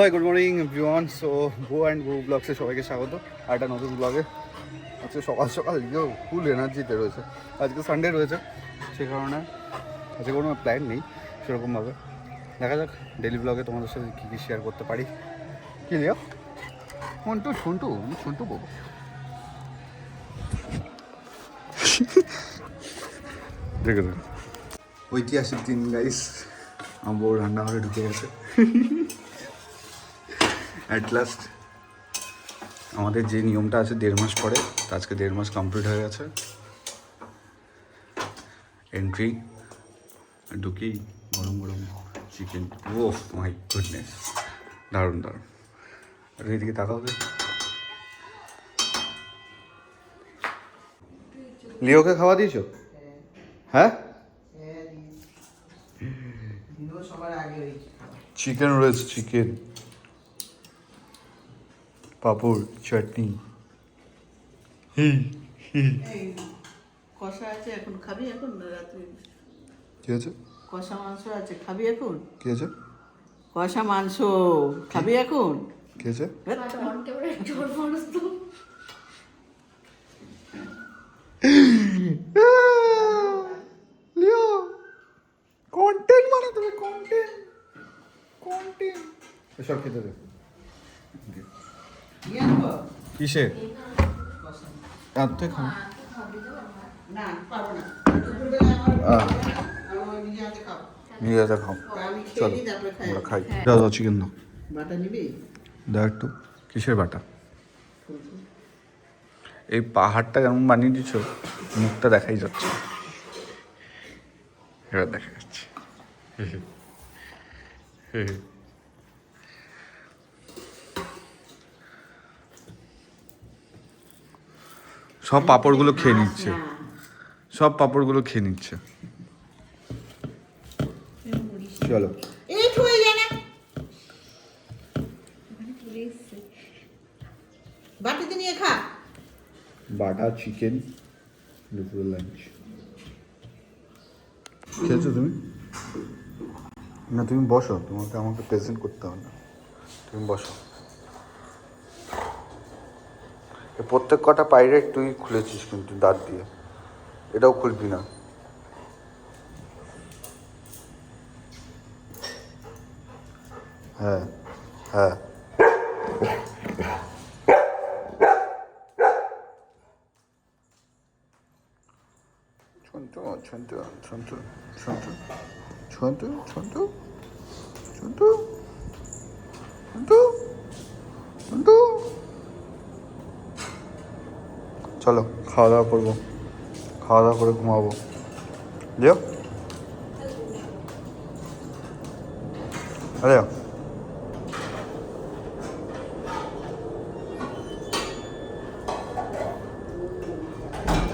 High good morning everyone. So go and go ব্লগসে সবাইকে স্বাগত আর একটা নতুন ব্লগে। আজকে সকাল সকাল গিয়েও ফুল এনার্জিতে রয়েছে। আজকে সানডে রয়েছে, সে কারণে আজকে কোনো প্ল্যান নেই সেরকমভাবে। দেখা যাক ডেলি ব্লগে তোমাদের সাথে কী কী শেয়ার করতে পারি। কী লিও মন্টু ছন্টু ছন্টু বাবু দেখে দেখো ঐতিহাসিক দিন গাইস। আমার বউ রান্নাঘরে ঢুকে গেছে অ্যাট লাস্ট। আমাদের যে নিয়মটা আছে 1.5 মাস পরে, আজকে 1.5 মাস কমপ্লিট হয়ে গেছে। এন্ট্রি ঢুকেই গরম গরম চিকেন। ও মাই গুডনেস, দারুণ দারুণ। আর এইদিকে তাকাও তো। লিওকে খাওয়া দিয়েছো? হ্যাঁ, চিকেন রয়েছে, চিকেন, পাপড়, চাটনি। কষা আছে, এখন খাবি? এখন রাত্রি কি আছে? কষা মাংস আছে, খাবি এখন? কি আছে? কষা মাংস খাবি এখন? কি আছে? লিও কন্টেন্ট মানে তুমি কন্টেন্ট এসব খেতে দে। কিসে রাত্রে খাও? না, পারবো না। নিয়ে যেতে খাও। আমি খেয়ে চলো নিই, তারপরে খাই। আমরা খাই। দাও চিকেন দাও। বাটা নিবি? দাও একটু। কিসের বাটা? এই পাহাড়টা কেমন বানিয়ে দিচ্ছ, মুখটা দেখাই যাচ্ছে। এবার দেখা যাচ্ছে। সব পাঁপড়গুলো খেয়ে নিচ্ছে, সব পাঁপড়গুলো খেয়ে নিচ্ছে। চলো এই হয়ে যায় না, বাটিতে নিয়ে খা। বাটা চিকেন দুপুরের লাঞ্চ। খেয়েছো তুমি? না তুমি বসো, তোমাকে আমাকে প্রেজেন্ট করতে হবে না, তুমি বসো। প্রত্যেক কটা পাইরেট তুই খুলেছিস কিন্তু দাঁত দিয়ে, এটাও খুলবি না। হ্যাঁ হ্যাঁ, ছন্তু ছন্তু ছন্তু ছন্তু ছন্তু ছন্তু ছন্তু ছন্তু ছন্তু। চলো খাওয়া দাওয়া করবো, খাওয়া দাওয়া করে ঘুমাবো। লিও আরে